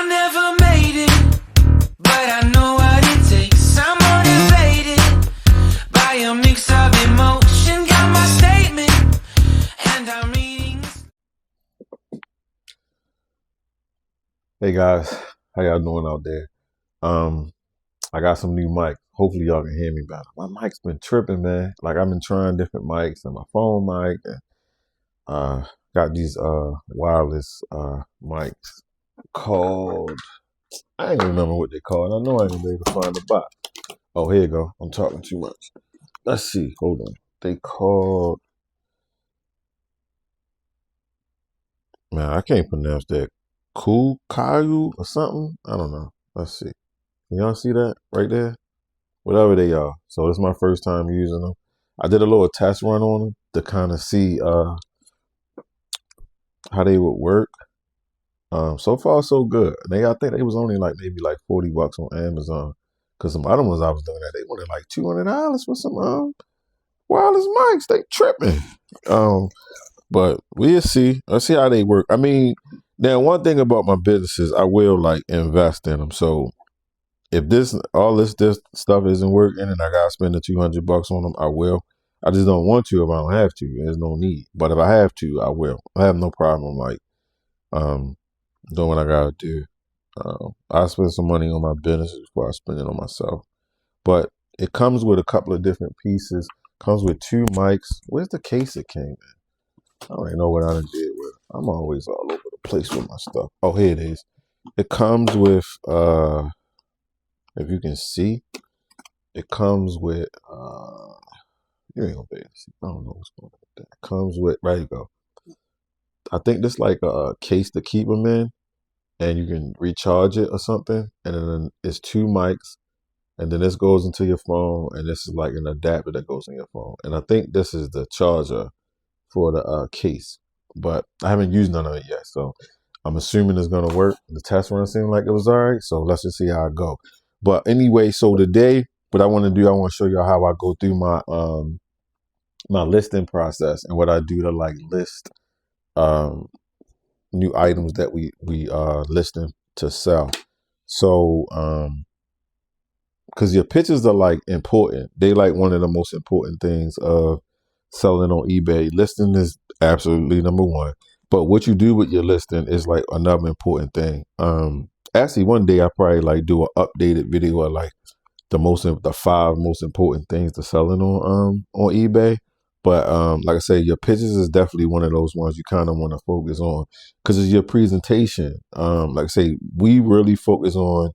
I never made it, but I know what it takes. I'm motivated by a mix of emotion. Got my statement, and I'm reading. Hey guys, how y'all doing out there? I got some new mics. Hopefully y'all can hear me better. My mic's been tripping, man. Like I've been trying different mics and my phone mic and got these wireless mics called, I ain't remember what they called. I know I ain't gonna be able to find the box. Oh, here you go. I'm talking too much. Let's see. Hold on. They called, man, I can't pronounce that. Cool Caillou or something? I don't know. Let's see. Can y'all see that right there? Whatever they are. So this is my first time using them. I did a little test run on them to kind of see how they would work. So far so good. I think they was only like maybe like $40 on Amazon. Cause some other ones I was looking at, they wanted like $200 for some wireless mics. They tripping. But we'll see. Let's see how they work. I mean, now one thing about my business is I will like invest in them. So if all this stuff isn't working and I gotta spend the $200 on them, I will. I just don't want to if I don't have to. There's no need. But if I have to, I will. I have no problem like doing what I gotta do. I spend some money on my business before I spend it on myself. But it comes with a couple of different pieces. Comes with 2 mics. Where's the case it came in? I don't even know what I done did with it. I'm always all over the place with my stuff. Oh, here it is. It comes with if you can see, it comes with you ain't gonna be able to see. I don't know what's going on with that. It comes with, right, you go. I think this like a case to keep them in, and you can recharge it or something. And then it's 2 mics, and then this goes into your phone, and this is like an adapter that goes in your phone. And I think this is the charger for the case, but I haven't used none of it yet, so I'm assuming it's gonna work. The test run seemed like it was all right, so let's just see how it go. But anyway, so today, what I want to do, I want to show you how I go through my my listing process and what I do to like list new items that we listing to sell. So because your pictures are like important. They like one of the most important things of selling on eBay. Listing is absolutely number 1. But what you do with your listing is like another important thing. Actually, one day I probably like do an updated video of like the 5 most important things to selling on eBay. But like I say, your pictures is definitely one of those ones you kind of want to focus on because it's your presentation. Like I say, we really focus on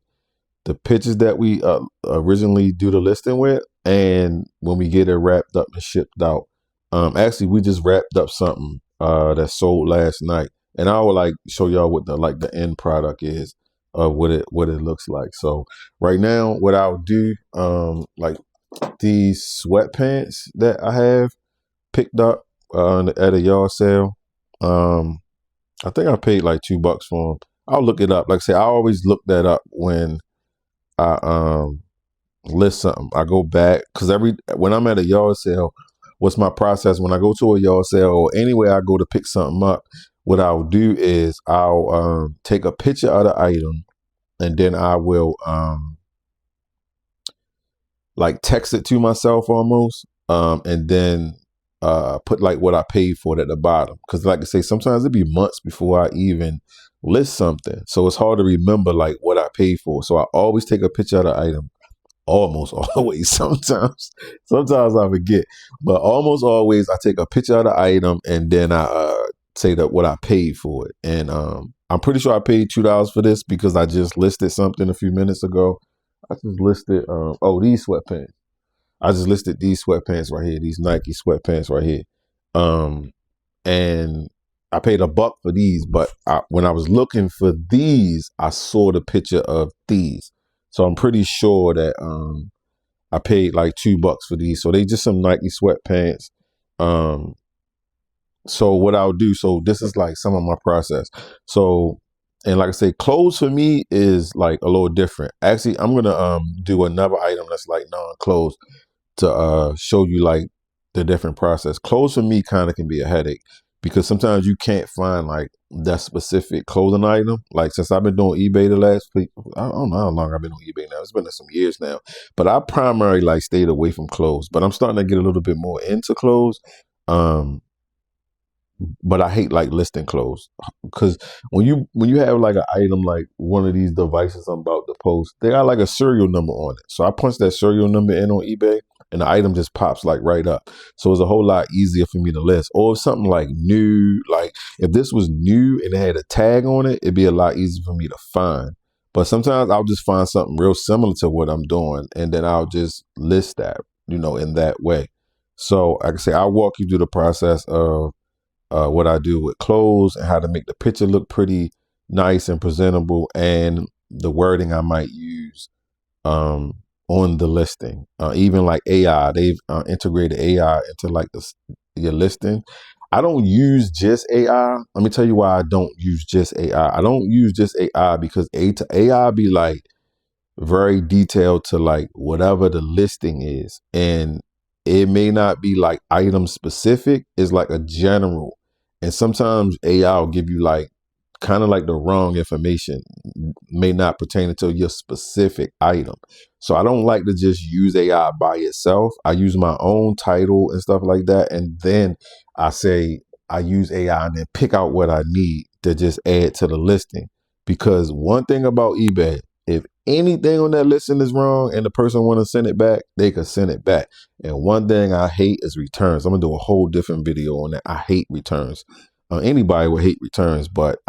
the pictures that we originally do the listing with, and when we get it wrapped up and shipped out. Actually, we just wrapped up something that sold last night, and I would like show y'all what the end product is of what it looks like. So right now, what I'll do, like these sweatpants that I have picked up at a yard sale. I think I paid like $2 for them. I'll look it up. Like I say, I always look that up when I list something. I go back because when I'm at a yard sale, what's my process when I go to a yard sale or anywhere I go to pick something up? What I'll do is I'll take a picture of the item, and then I will like text it to myself almost, and then put like what I paid for it at the bottom. Because like I say, sometimes it'd be months before I even list something, so it's hard to remember like what I paid for. So I always take a picture of the item. Almost always. Sometimes I forget, but almost always I take a picture of the item and then I say that what I paid for it. And I'm pretty sure I paid $2 for this because I just listed something a few minutes ago. I just listed these sweatpants. I just listed these sweatpants right here, these Nike sweatpants right here. And I paid $1 for these, but when I was looking for these, I saw the picture of these. So I'm pretty sure that I paid like $2 for these. So they just some Nike sweatpants. So what I'll do, so this is like some of my process. So, and like I say, clothes for me is like a little different. Actually, I'm gonna do another item that's like non-clothes to show you like the different process. Clothes for me kind of can be a headache because sometimes you can't find like that specific clothing item. Like since I've been doing eBay the last week, I don't know how long I've been on eBay now. It's been some years now, but I primarily like stayed away from clothes. But I'm starting to get a little bit more into clothes. Um, but I hate like listing clothes because when you have like an item like one of these devices I'm about to post, they got like a serial number on it. So I punch that serial number in on eBay, and the item just pops like right up. So it's a whole lot easier for me to list. Or if something like new, like if this was new and it had a tag on it, it'd be a lot easier for me to find. But sometimes I'll just find something real similar to what I'm doing, and then I'll just list that, in that way. So like I say, I'll walk you through the process of what I do with clothes and how to make the picture look pretty nice and presentable, and the wording I might use on the listing. Even like AI, they've integrated AI into like your listing. I don't use just AI. Let me tell you why I don't use just AI. I don't use just AI because AI be like very detailed to like whatever the listing is, and it may not be like item specific. It's like a general, and sometimes AI will give you like kind of like the wrong information, may not pertain to your specific item. So I don't like to just use AI by itself. I use my own title and stuff like that, and then I say I use AI and then pick out what I need to just add to the listing. Because one thing about eBay, if anything on that listing is wrong and the person want to send it back, they could send it back. And one thing I hate is returns. I'm gonna do a whole different video on that. I hate returns. Anybody would hate returns, but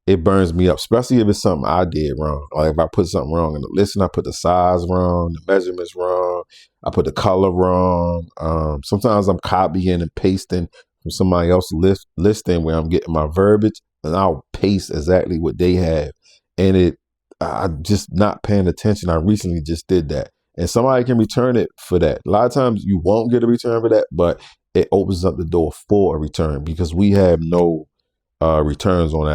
it burns me up, especially if it's something I did wrong. Like if I put something wrong in the listing, I put the size wrong, the measurements wrong, I put the color wrong. Sometimes I'm copying and pasting from somebody else's listing where I'm getting my verbiage, and I'll paste exactly what they have. And I'm just not paying attention. I recently just did that. And somebody can return it for that. A lot of times you won't get a return for that, but it opens up the door for a return because we have no returns on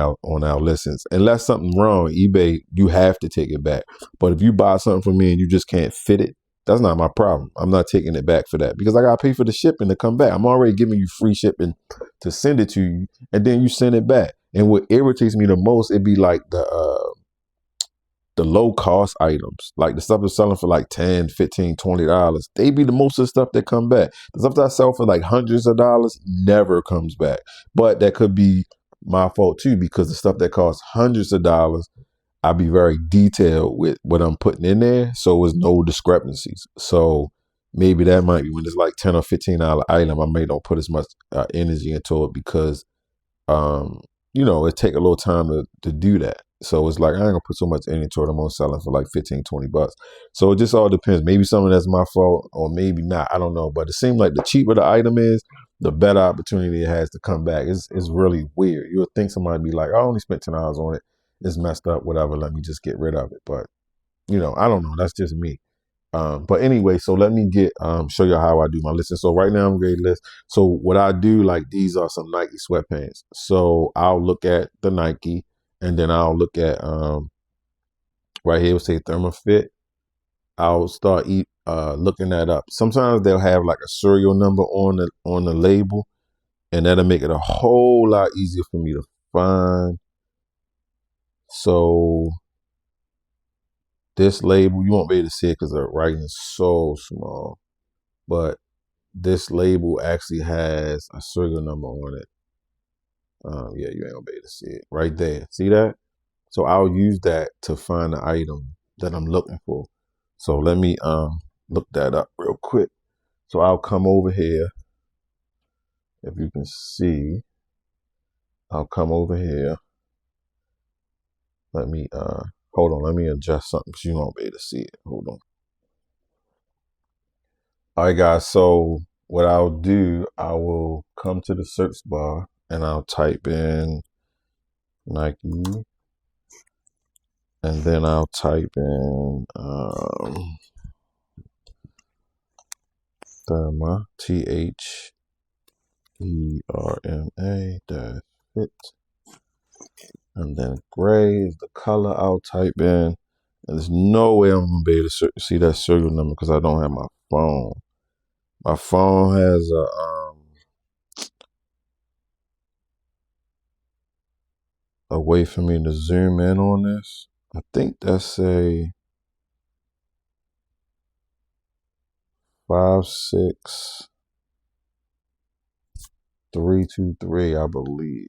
our listings. Unless something's wrong, eBay, you have to take it back. But if you buy something from me and you just can't fit it, that's not my problem. I'm not taking it back for that because I gotta pay for the shipping to come back. I'm already giving you free shipping to send it to you, and then you send it back. And what irritates me the most, it'd be like the low cost items, like the stuff that's selling for like $10, $15, $20. They be the most of the stuff that come back. The stuff that I sell for like hundreds of dollars never comes back. But that could be my fault too, because the stuff that costs hundreds of dollars, I'll be very detailed with what I'm putting in there, so there's no discrepancies. So maybe that might be when it's like $10 or $15 item, I may not put as much energy into it because it take a little time to do that. So it's like I ain't gonna put so much energy into it. I'm gonna sell it for like 15, $20. So it just all depends. Maybe something that's my fault or maybe not. I don't know. But it seems like the cheaper the item is, the better opportunity it has to come back. It's really weird. You would think somebody would be like, I only spent $10 on it. It's messed up, whatever. Let me just get rid of it. But I don't know. That's just me. But anyway, so let me show you how I do my listing. So right now I'm ready to list. So what I do, like these are some Nike sweatpants. So I'll look at the Nike, and then I'll look at right here, we'll say ThermaFit. I'll start looking that up. Sometimes they'll have like a serial number on the label, and that'll make it a whole lot easier for me to find. So this label, you won't be able to see it because the writing is so small, but this label actually has a serial number on it. Yeah, you ain't gonna be able to see it right there. See that? So I'll use that to find the item that I'm looking for. So let me look that up real quick. So I'll come over here. If you can see, I'll come over here. Let me hold on, let me adjust something so you won't be able to see it. Hold on. All right, guys, so what I'll do, I will come to the search bar and I'll type in Nike, and then I'll type in Therma, THERMA dash fit, and then gray is the color I'll type in. And there's no way I'm gonna be able to see that serial number because I don't have my phone. My phone has a way for me to zoom in on this. I think that's a 56323, I believe.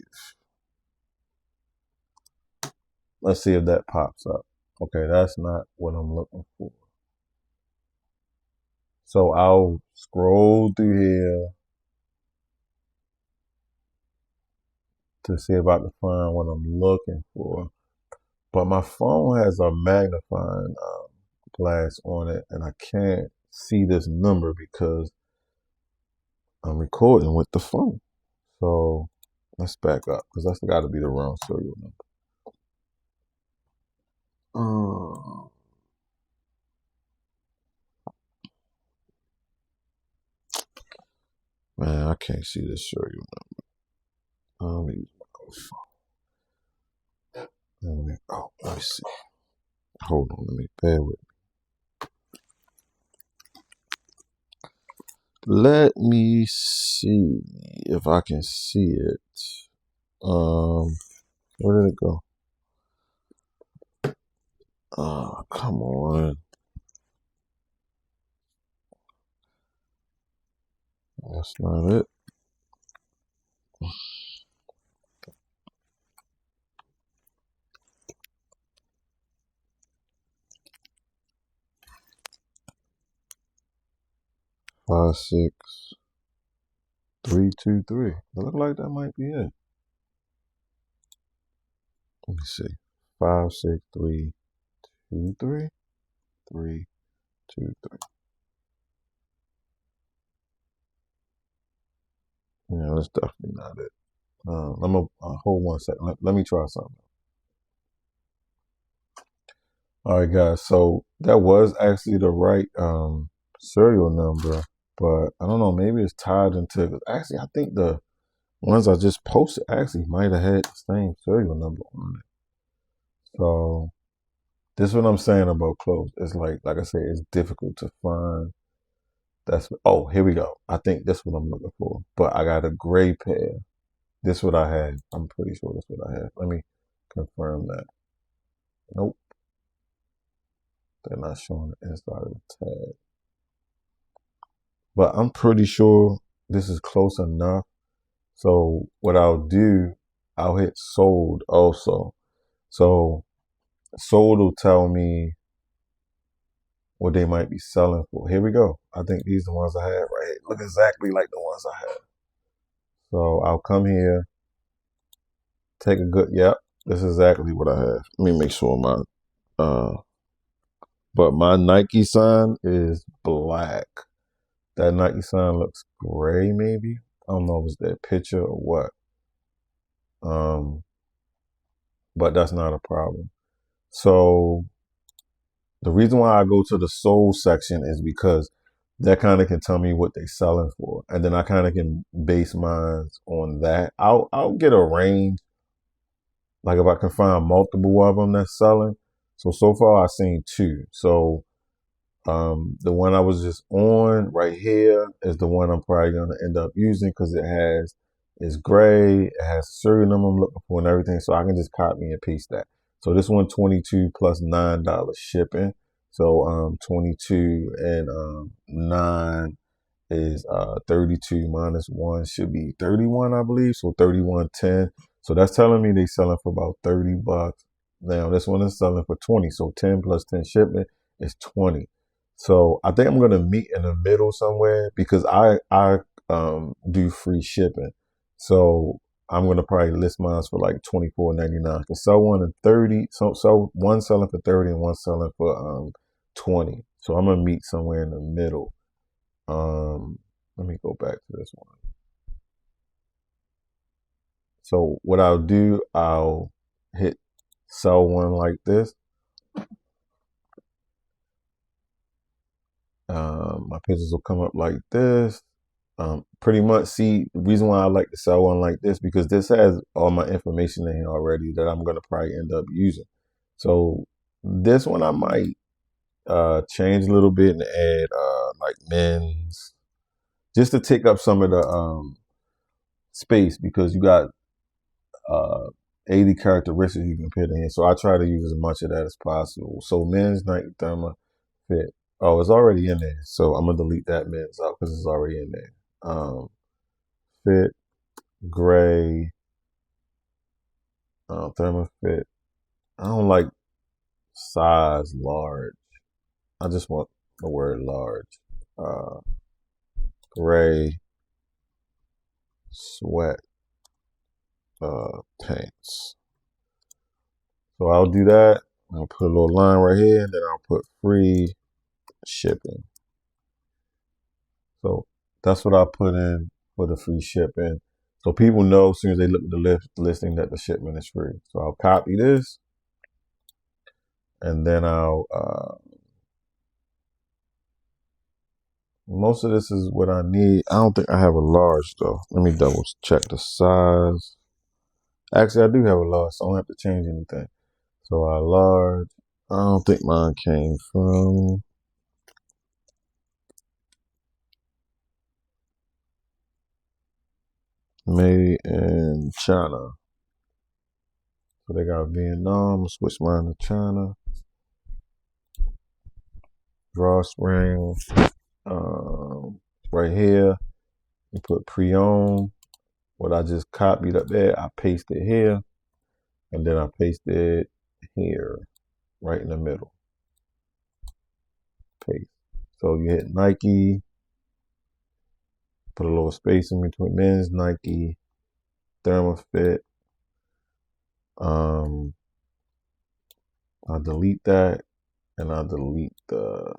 Let's see if that pops up. Okay, that's not what I'm looking for. So I'll scroll through here to see if I can find what I'm looking for. But my phone has a magnifying glass on it, and I can't see this number because I'm recording with the phone. So let's back up because that's got to be the wrong serial number. Man, I can't see this serial number. Let me use my phone. Let me see. Hold on, let me bear with me. Let me see if I can see it. Where did it go? Come on. That's not it. Five, 6, 3, 2, 3. It look like that might be it. Let me see. 5, 6, 3, 2, 3, 3, 2, 3. Yeah, that's definitely not it. I'm gonna hold 1 second. Let me try something. All right, guys. So that was actually the right serial number, but I don't know. Maybe it's tied into. Actually, I think the ones I just posted actually might have had the same serial number on it. So this is what I'm saying about clothes. It's like I said, it's difficult to find. Here we go. I think that's what I'm looking for. But I got a gray pair. This is what I had. I'm pretty sure that's what I had. Let me confirm that. Nope. They're not showing the inside of the tag. But I'm pretty sure this is close enough. So what I'll do, I'll hit sold also. So sold will tell me what they might be selling for. Here we go. I think these are the ones I had right here. Look exactly like the ones I had. So I'll come here, take a good, yep, this is exactly what I have. Let me make sure but my Nike sign is black. That Nike sign looks gray maybe. I don't know if it's that picture or what. But that's not a problem. So the reason why I go to the sold section is because that kind of can tell me what they're selling for, and then I kind of can base mine on that. I'll get a range, like if I can find multiple of them that's selling. So far I've seen 2. So the one I was just on right here is the one I'm probably gonna end up using because it's gray, it has a serial number I'm looking for and everything. So I can just copy and paste that. So this one 22 plus $9 shipping. So 22 and 9 is 32 minus 1 should be 31, I believe. So 31.10. So that's telling me they selling for about $30. Now this one is selling for 20. So 10 plus 10 shipment is 20. So I think I'm gonna meet in the middle somewhere because I do free shipping. So I'm gonna probably list mine for like $24.99. Can sell one at 30. So one selling for 30 and one selling for 20. So I'm gonna meet somewhere in the middle. Let me go back to this one. So what I'll do, I'll hit sell one like this. My pictures will come up like this. Pretty much see the reason why I like to sell one like this because this has all my information in here already that I'm gonna probably end up using. So this one I might change a little bit and add like men's just to take up some of the space because you got 80 characteristics you can put in. So I try to use as much of that as possible. So men's Nike Therma fit. Oh, it's already in there. So I'm gonna delete that men's out because it's already in there. Fit, gray, Therma fit. I don't like size large. I just want the word large. Gray, sweat, pants. So I'll do that. I'll put a little line right here, and then I'll put free shipping. So that's what I put in for the free shipping. So people know as soon as they look at the listing that the shipment is free. So I'll copy this, and then most of this is what I need. I don't think I have a large though. Let me double check the size. Actually, I do have a large, so I don't have to change anything. So I large. I don't think mine came from. Made in China. So they got Vietnam. Switch mine to China. Drawstring. Right here, you put pre-owned. What I just copied up there, I paste it here, and then I paste it here, right in the middle. Paste. So you hit Nike, put a little space in between men's Nike, ThermaFit. I'll delete that, and I'll delete the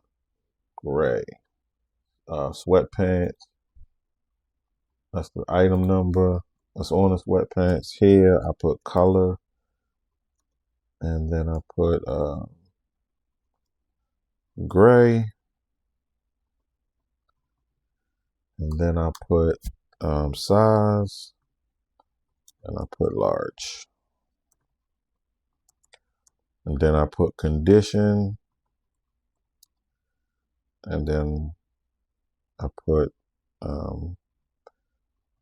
gray. Sweatpants. That's the item number. That's on the sweatpants. Here I put color, and then I put gray, and then I put size, and I put large, and then I put condition, and then I put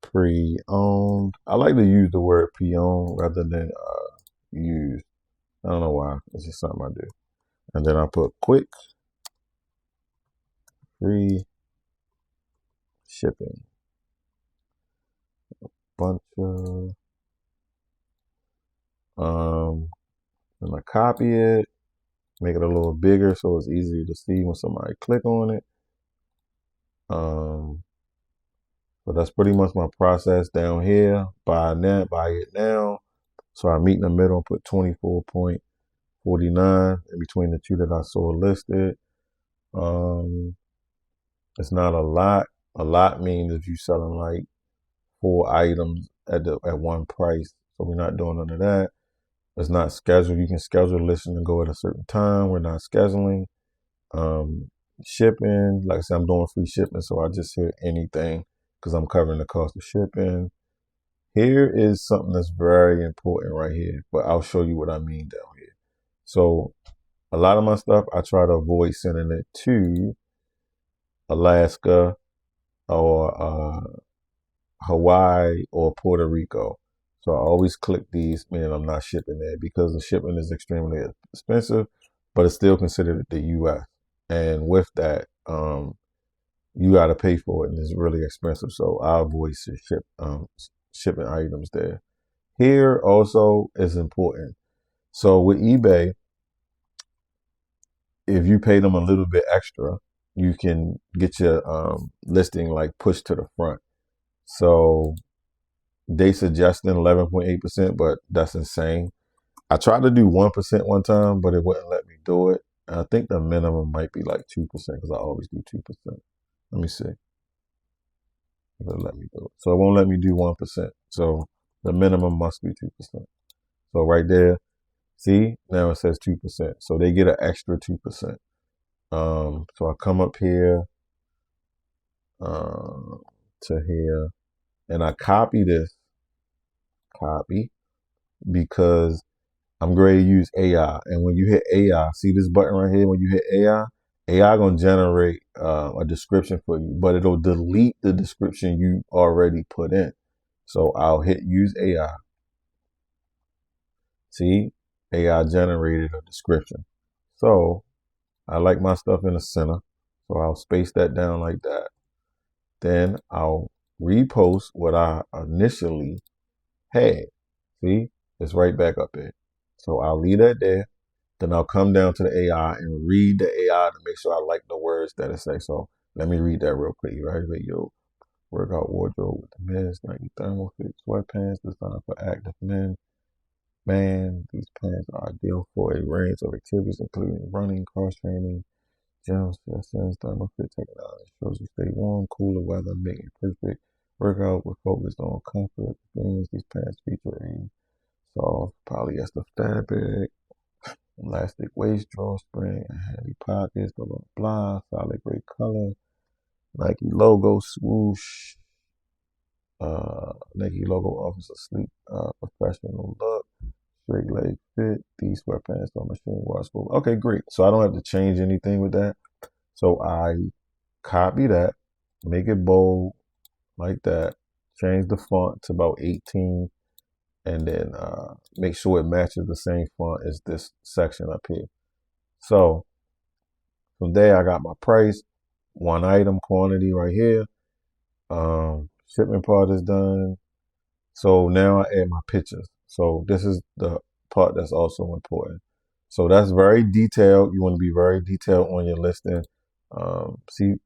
pre-owned. I like to use the word pre-owned rather than used. I don't know why. It's just something I do. And then I put quick, free shipping. Bunch of and I copy it, make it a little bigger so it's easier to see when somebody click on it. But that's pretty much my process down here. Buy it now. So I meet in the middle and put 24.49 in between the two that I saw listed. It's not a lot. A lot means if you're selling like 4 items at one price. So we're not doing none of that. It's not scheduled. You can schedule a listing and go at a certain time. We're not scheduling. Shipping, like I said, I'm doing free shipping, so I just hit anything because I'm covering the cost of shipping. Here is something that's very important right here, but I'll show you what I mean down here. So a lot of my stuff, I try to avoid sending it to Alaska or Hawaii or Puerto Rico. So I always click these, meaning I'm not shipping there because the shipping is extremely expensive, but it's still considered the U.S. And with that, you got to pay for it, and it's really expensive. So I avoid shipping items there. Here also is important. So with eBay, if you pay them a little bit extra, you can get your listing like pushed to the front. So they suggesting 11.8%, but that's insane. I tried to do 1% one time, but it wouldn't let me do it. I think the minimum might be like 2% because I always do 2%. Let me see if it'll let me do it. So it won't let me do 1%. So the minimum must be 2%. So right there, see, now it says 2%. So they get an extra 2%. So I come up here to here, and I copy this. Copy, because I'm going to use AI. And when you hit AI, see this button right here? When you hit AI going to generate a description for you, but it'll delete the description you already put in. So I'll hit use AI. See, AI generated a description. So I like my stuff in the center. So I'll space that down like that. Then I'll repost what I initially had. See, it's right back up there. So I'll leave that there. Then I'll come down to the AI and read the AI to make sure I like the words that it say. So let me read that real quick. Right, yo, workout wardrobe with the men's Nike thermal fit sweatpants designed for active men. Man, these pants are ideal for a range of activities, including running, cross training, gym sessions, thermal fit technology. Shows you stay warm, cooler weather, making perfect workout with focus on comfort. Things these pants feature a soft polyester fabric, elastic waist, drawstring, and handy pockets, blah blah blah. Solid gray color, Nike logo swoosh. Nike logo offers a sleek, professional look. Straight leg fit. These sweatpants are machine washable. Okay, great. So I don't have to change anything with that. So I copy that, make it bold like that, change the font to about 18, and then make sure it matches the same font as this section up here. So from there, I got my price, one item quantity right here. Shipment part is done. So now I add my pictures. So this is the part that's also important. So that's very detailed. You want to be very detailed on your listing. UPC.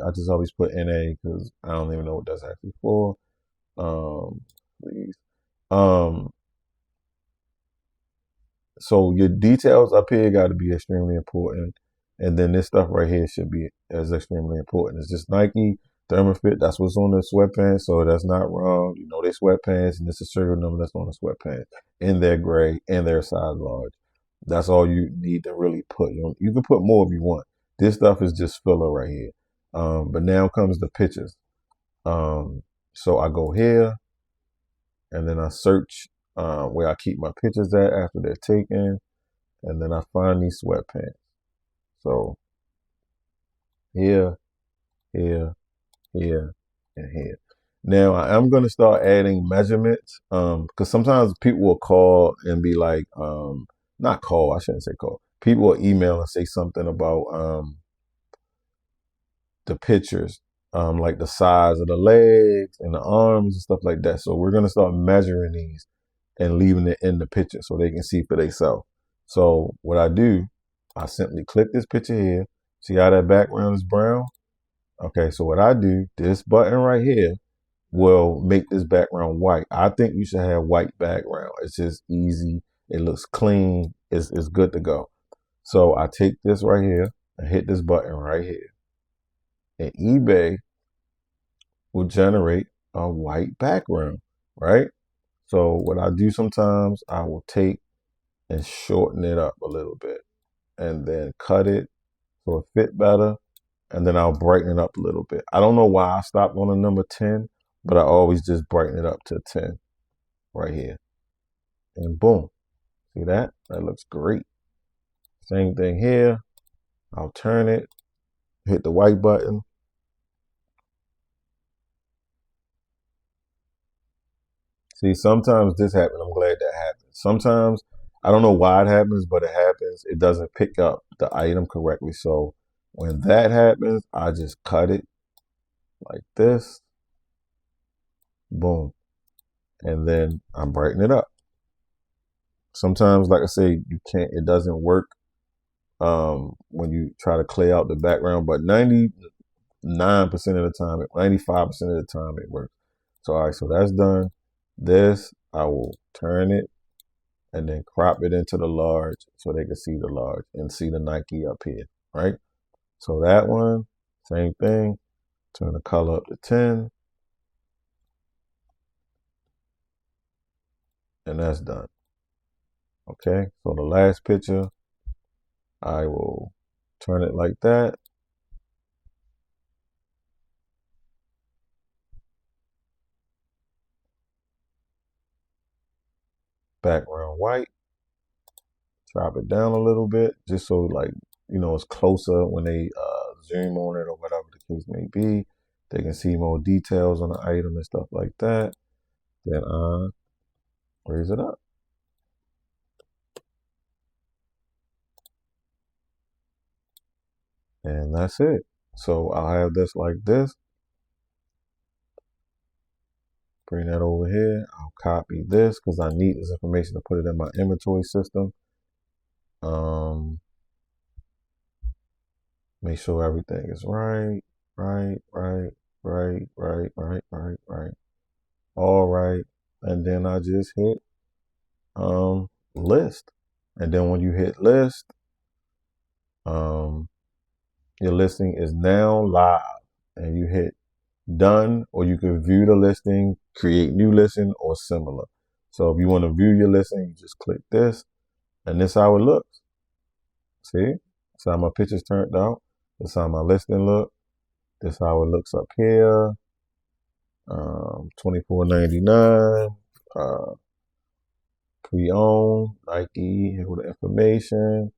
I just always put NA because I don't even know what that's actually for. Please. So your details up here got to be extremely important. And then this stuff right here should be as extremely important. It's just Nike Thermofit. That's what's on the sweatpants. So that's not wrong. You know, they sweatpants and this is serial number that's on the sweatpants in their gray and their size large. That's all you need to really put. You can put more if you want. This stuff is just filler right here. But now comes the pictures. So I go here and then I search where I keep my pictures at after they're taken. And then I find these sweatpants. So here, here, here, and here. Now I am going to start adding measurements because sometimes people will call and be like, not call, I shouldn't say call. People will email and say something about the pictures, like the size of the legs and the arms and stuff like that. So we're going to start measuring these and leaving it in the picture so they can see for themselves. So what I do, I simply click this picture here. See how that background is brown? Okay, so what I do, this button right here will make this background white. I think you should have white background. It's just easy. It looks clean. It's good to go. So I take this right here and hit this button right here. And eBay will generate a white background, right? So what I do sometimes, I will take and shorten it up a little bit and then cut it so it fit better. And then I'll brighten it up a little bit. I don't know why I stopped on the number 10, but I always just brighten it up to 10 right here. And boom. See that? That looks great. Same thing here. I'll turn it, hit the white button. See, sometimes this happens. I'm glad that happens. Sometimes, I don't know why it happens, but it happens. It doesn't pick up the item correctly. So when that happens, I just cut it like this. Boom. And then I brighten it up. Sometimes, like I say, it doesn't work when you try to clear out the background, but 99% of the time, 95% of the time it works. So, all right, so that's done. This, I will turn it and then crop it into the large so they can see the large and see the Nike up here, right? So that one, same thing. Turn the color up to 10. And that's done. Okay, so the last picture, I will turn it like that. Background white. Drop it down a little bit just so it's closer when they zoom on it or whatever the case may be. They can see more details on the item and stuff like that. Then raise it up. And that's it. So I'll have this like this. Bring that over here. I'll copy this because I need this information to put it in my inventory system. Make sure everything is right. All right. And then I just hit list. And then when you hit list, your listing is now live. And you hit done, or you can view the listing, create new listing, or similar. So if you want to view your listing, you just click this, and this is how it looks. See? That's how my pictures turned out. That's how my listing look. This is how it looks up here. $24.99. Pre-owned, Nike, here with the information.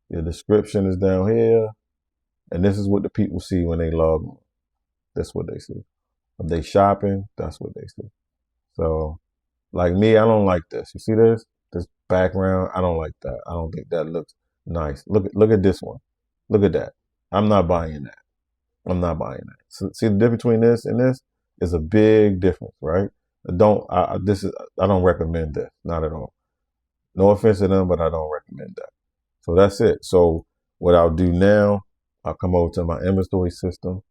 Your description is down here. And this is what the people see when they log on. That's what they see. If they shopping, that's what they see. So, like me, I don't like this. You see this? This background, I don't like that. I don't think that looks nice. Look at this one. Look at that. I'm not buying that. I'm not buying that. So, see the difference between this and this is a big difference, right? I don't recommend this. Not at all. No offense to them, but I don't recommend that. So that's it. So what I'll do now, I'll come over to my inventory system,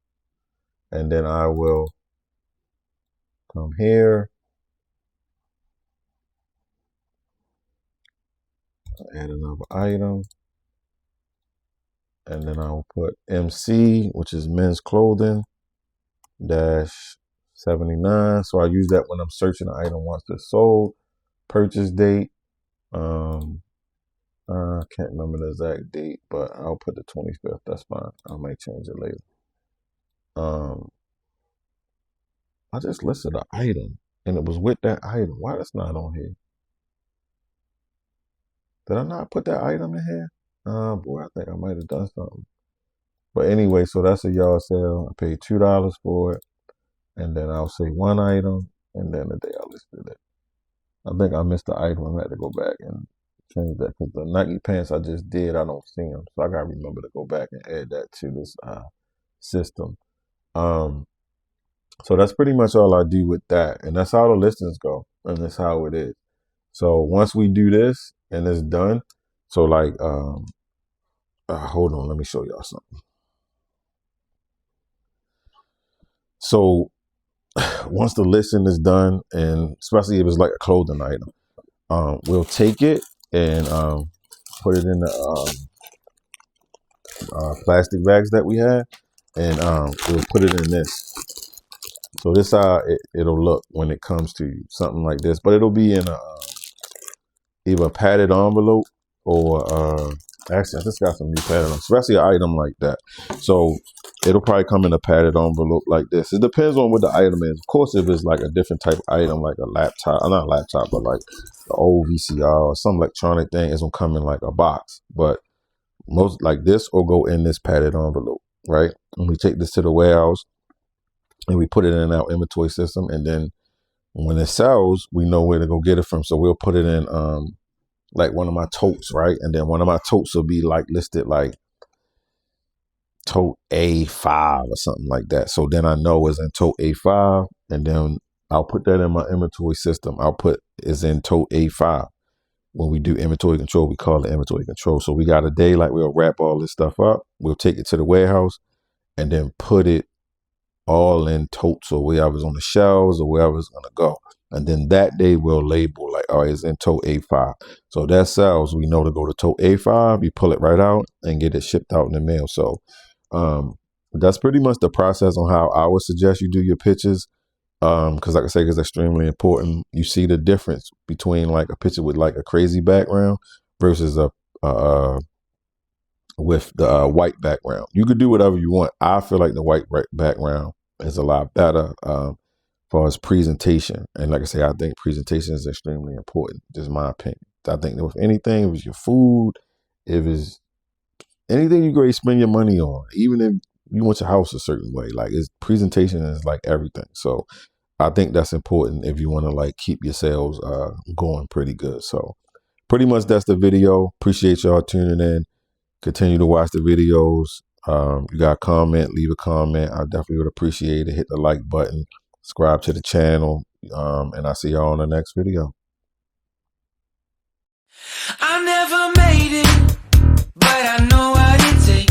and then I will come here, add another item, and then I'll put MC, which is men's clothing, -79. So I use that when I'm searching the item once it's sold. Purchase date, I can't remember the exact date, but I'll put the 25th. That's fine. I might change it later. I just listed an item, and it was with that item. Why that's not on here? Did I not put that item in here? Boy, I think I might have done something. But anyway, so that's a yard sale. I paid $2 for it, and then I'll say one item, and then the day I listed it. I think I missed the item. I had to go back and change that because the Nike pants I just did, I don't see them, so I gotta remember to go back and add that to this system. So that's pretty much all I do with that, and that's how the listings go, and that's how it is. So once we do this and it's done, so like, hold on, let me show y'all something. So once the listing is done, and especially if it's like a clothing item, we'll take it and put it in the plastic bags that we have, and we'll put it in this. So this how it'll look when it comes to you, something like this, but it'll be in either a padded envelope or actually I just got some new padded envelopes, especially an item like that. So it'll probably come in a padded envelope like this. It depends on what the item is. Of course, if it's like a different type of item, like a laptop, not a laptop, but like the old VCR or some electronic thing, it's gonna come in like a box. But most like this will go in this padded envelope, right? And we take this to the warehouse and we put it in our inventory system, and then when it sells, we know where to go get it from. So we'll put it in like one of my totes, right? And then one of my totes will be like listed like tote A5 or something like that. So then I know it's in tote A5, and then I'll put that in my inventory system. I'll put is in tote A5. When we do inventory control, we call it inventory control. So we got a day like we'll wrap all this stuff up. We'll take it to the warehouse and then put it all in totes or wherever's on the shelves or wherever it's gonna go. And then that day we'll label like, all right, it's in tote A5. So that sells, we know to go to tote A5, you pull it right out and get it shipped out in the mail. So that's pretty much the process on how I would suggest you do your pictures. Because like I say, it's extremely important. You see the difference between like a picture with like a crazy background versus a with the white background. You could do whatever you want. I feel like the white background is a lot better as far as presentation. And like I say, I think presentation is extremely important. Just my opinion. I think that with anything, if it's your food, if it's anything you go spend your money on, even if you want your house a certain way, like presentation is like everything. So I think that's important if you want to like keep your sales going pretty good. So pretty much that's the video. Appreciate y'all tuning in. Continue to watch the videos. You got a comment, leave a comment. I definitely would appreciate it. Hit the like button, subscribe to the channel, and I'll see y'all on the next video. I never made it, but I know what it takes.